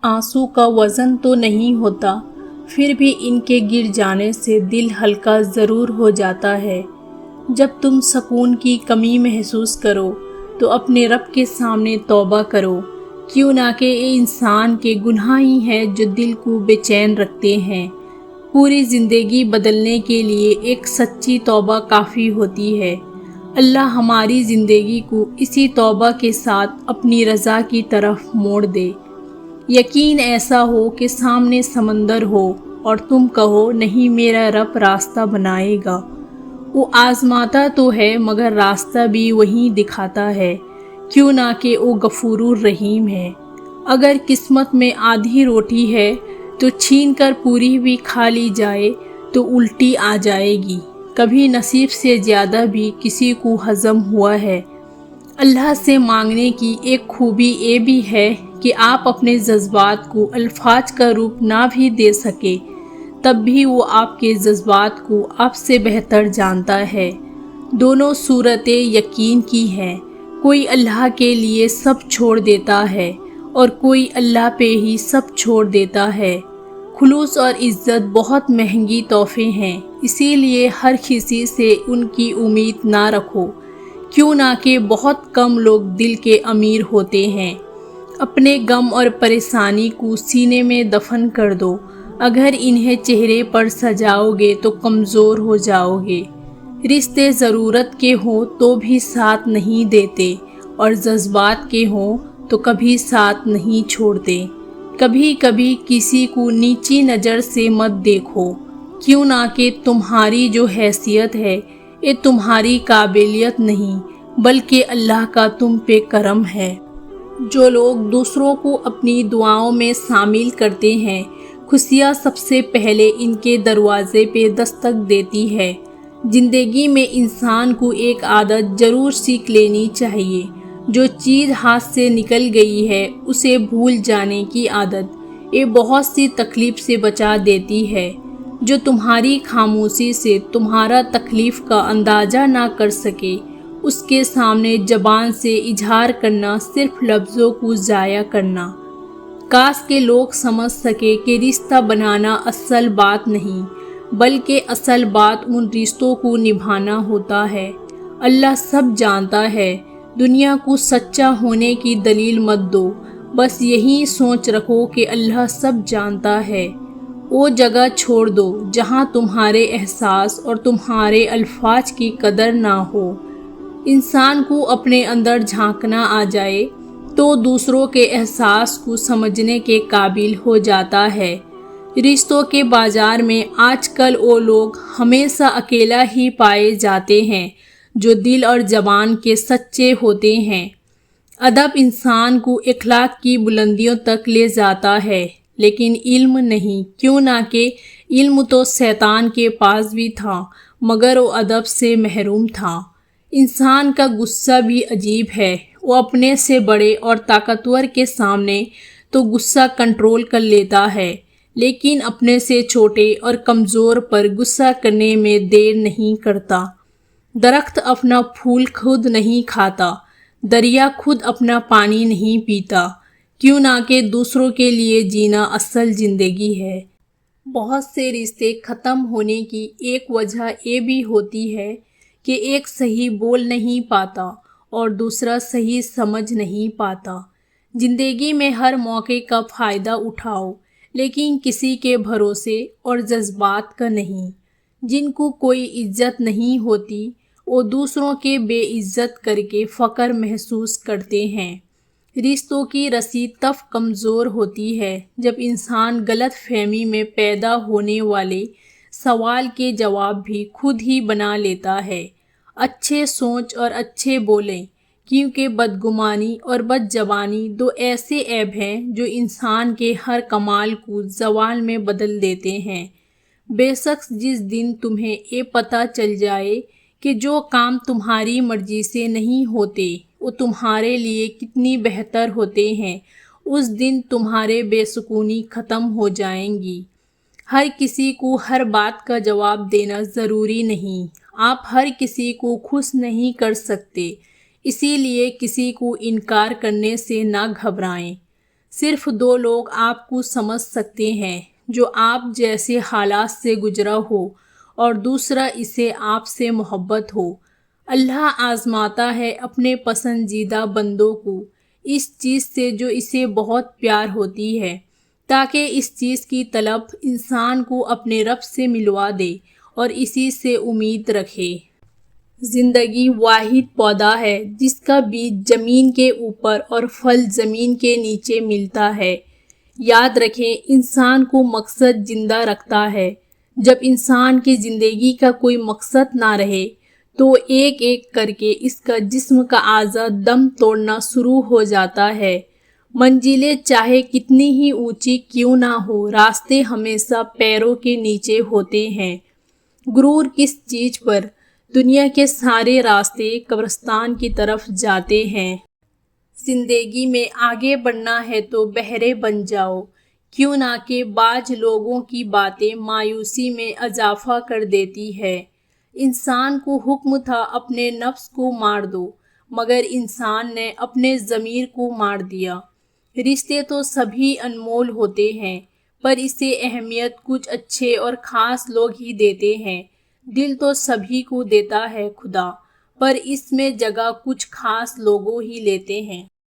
आंसू का वज़न तो नहीं होता, फिर भी इनके गिर जाने से दिल हल्का ज़रूर हो जाता है। जब तुम सुकून की कमी महसूस करो तो अपने रब के सामने तौबा करो, क्यों ना कि ये इंसान के गुनाह ही हैं जो दिल को बेचैन रखते हैं। पूरी ज़िंदगी बदलने के लिए एक सच्ची तौबा काफ़ी होती है। अल्लाह हमारी ज़िंदगी को इसी तौबा के साथ अपनी रज़ा की तरफ मोड़ दे। यकीन ऐसा हो कि सामने समंदर हो और तुम कहो नहीं, मेरा रब रास्ता बनाएगा। वो आज़माता तो है मगर रास्ता भी वही दिखाता है, क्यों ना कि वो गफूरुर रहीम है। अगर किस्मत में आधी रोटी है तो छीन कर पूरी भी खा ली जाए तो उल्टी आ जाएगी। कभी नसीब से ज़्यादा भी किसी को हज़म हुआ है। अल्लाह से मांगने की एक खूबी ये भी है कि आप अपने जज्बात को अल्फाज का रूप ना भी दे सके, तब भी वो आपके जज्बात को आपसे बेहतर जानता है। दोनों सूरतें यकीन की हैं। कोई अल्लाह के लिए सब छोड़ देता है और कोई अल्लाह पे ही सब छोड़ देता है। खुलूस और इज़्ज़त बहुत महंगी तोहफे हैं, इसीलिए हर किसी से उनकी उम्मीद ना रखो, क्यों ना कि बहुत कम लोग दिल के अमीर होते हैं। अपने गम और परेशानी को सीने में दफन कर दो। अगर इन्हें चेहरे पर सजाओगे तो कमज़ोर हो जाओगे। रिश्ते ज़रूरत के हों तो भी साथ नहीं देते और जज्बात के हों तो कभी साथ नहीं छोड़ते। कभी कभी किसी को नीची नज़र से मत देखो, क्यों ना कि तुम्हारी जो हैसियत है ये तुम्हारी काबिलियत नहीं बल्कि अल्लाह का तुम पे करम है। जो लोग दूसरों को अपनी दुआओं में शामिल करते हैं, खुशियाँ सबसे पहले इनके दरवाज़े पे दस्तक देती है। ज़िंदगी में इंसान को एक आदत ज़रूर सीख लेनी चाहिए। जो चीज़ हाथ से निकल गई है उसे भूल जाने की आदत, ये बहुत सी तकलीफ़ से बचा देती है। जो तुम्हारी खामोशी से तुम्हारा तकलीफ़ का अंदाज़ा ना कर सके, उसके सामने ज़बान से इजहार करना सिर्फ लफ्ज़ों को ज़ाया करना। काश के लोग समझ सके कि रिश्ता बनाना असल बात नहीं बल्कि असल बात उन रिश्तों को निभाना होता है। अल्लाह सब जानता है। दुनिया को सच्चा होने की दलील मत दो, बस यही सोच रखो कि अल्लाह सब जानता है। वो जगह छोड़ दो जहाँ तुम्हारे एहसास और तुम्हारे अल्फाज की कदर ना हो। इंसान को अपने अंदर झांकना आ जाए तो दूसरों के एहसास को समझने के काबिल हो जाता है। रिश्तों के बाज़ार में आजकल वो लोग हमेशा अकेला ही पाए जाते हैं जो दिल और ज़बान के सच्चे होते हैं। अदब इंसान को इखलाक की बुलंदियों तक ले जाता है, लेकिन इल्म नहीं, क्यों ना कि इल्म तो शैतान के पास भी था मगर वो अदब से महरूम था। इंसान का गुस्सा भी अजीब है। वो अपने से बड़े और ताकतवर के सामने तो गुस्सा कंट्रोल कर लेता है, लेकिन अपने से छोटे और कमज़ोर पर गुस्सा करने में देर नहीं करता। दरख्त अपना फूल खुद नहीं खाता, दरिया खुद अपना पानी नहीं पीता, क्यों ना कि दूसरों के लिए जीना असल ज़िंदगी है। बहुत से रिश्ते ख़त्म होने की एक वजह ये भी होती है कि एक सही बोल नहीं पाता और दूसरा सही समझ नहीं पाता। ज़िंदगी में हर मौके का फ़ायदा उठाओ, लेकिन किसी के भरोसे और जज्बात का नहीं। जिनको कोई इज्जत नहीं होती वो दूसरों के बेइज्जत करके फ़ख्र महसूस करते हैं। रिश्तों की रस्सी तब कमज़ोर होती है जब इंसान गलत फहमी में पैदा होने वाले सवाल के जवाब भी खुद ही बना लेता है। अच्छे सोच और अच्छे बोलें, क्योंकि बदगुमानी और बदजबानी दो ऐसे ऐब हैं जो इंसान के हर कमाल को ज़वाल में बदल देते हैं। बेशक जिस दिन तुम्हें ये पता चल जाए कि जो काम तुम्हारी मर्जी से नहीं होते वो तुम्हारे लिए कितनी बेहतर होते हैं, उस दिन तुम्हारे बेसुकूनी ख़त्म हो जाएंगी। हर किसी को हर बात का जवाब देना ज़रूरी नहीं। आप हर किसी को खुश नहीं कर सकते, इसीलिए किसी को इनकार करने से ना घबराएं। صرف 2 لوگ آپ کو سمجھ سکتے ہیں، جو آپ جیسے حالات سے گزرا ہو اور دوسرا اسے آپ سے محبت ہو۔ اللہ آزماتا ہے اپنے پسندیدہ بندوں کو اس چیز سے جو اسے بہت پیار ہوتی ہے، تاکہ اس چیز کی طلب انسان کو اپنے رب سے ملوا دے اور اسی سے امید رکھے۔ زندگی واحد پودا ہے جس کا بیج زمین کے اوپر اور پھل زمین کے نیچے ملتا ہے۔ یاد رکھیں، انسان کو مقصد زندہ رکھتا ہے۔ جب انسان کی زندگی کا کوئی مقصد نہ رہے تو ایک ایک کر کے اس کا جسم کا اعضاء دم توڑنا شروع ہو جاتا ہے۔ منزلیں چاہے کتنی ہی اونچی کیوں نہ ہو، راستے ہمیشہ پیروں کے نیچے ہوتے ہیں۔ غرور کس چیز پر؟ دنیا کے سارے راستے قبرستان کی طرف جاتے ہیں۔ زندگی میں آگے بڑھنا ہے تو بہرے بن جاؤ، کیوں نہ کہ بعض لوگوں کی باتیں مایوسی میں اضافہ کر دیتی ہے۔ انسان کو حکم تھا اپنے نفس کو مار دو، مگر انسان نے اپنے ضمیر کو مار دیا۔ رشتے تو سبھی انمول ہوتے ہیں، پر اسے اہمیت کچھ اچھے اور خاص لوگ ہی دیتے ہیں۔ دل تو سبھی کو دیتا ہے خدا، پر اس میں جگہ کچھ خاص لوگوں ہی لیتے ہیں۔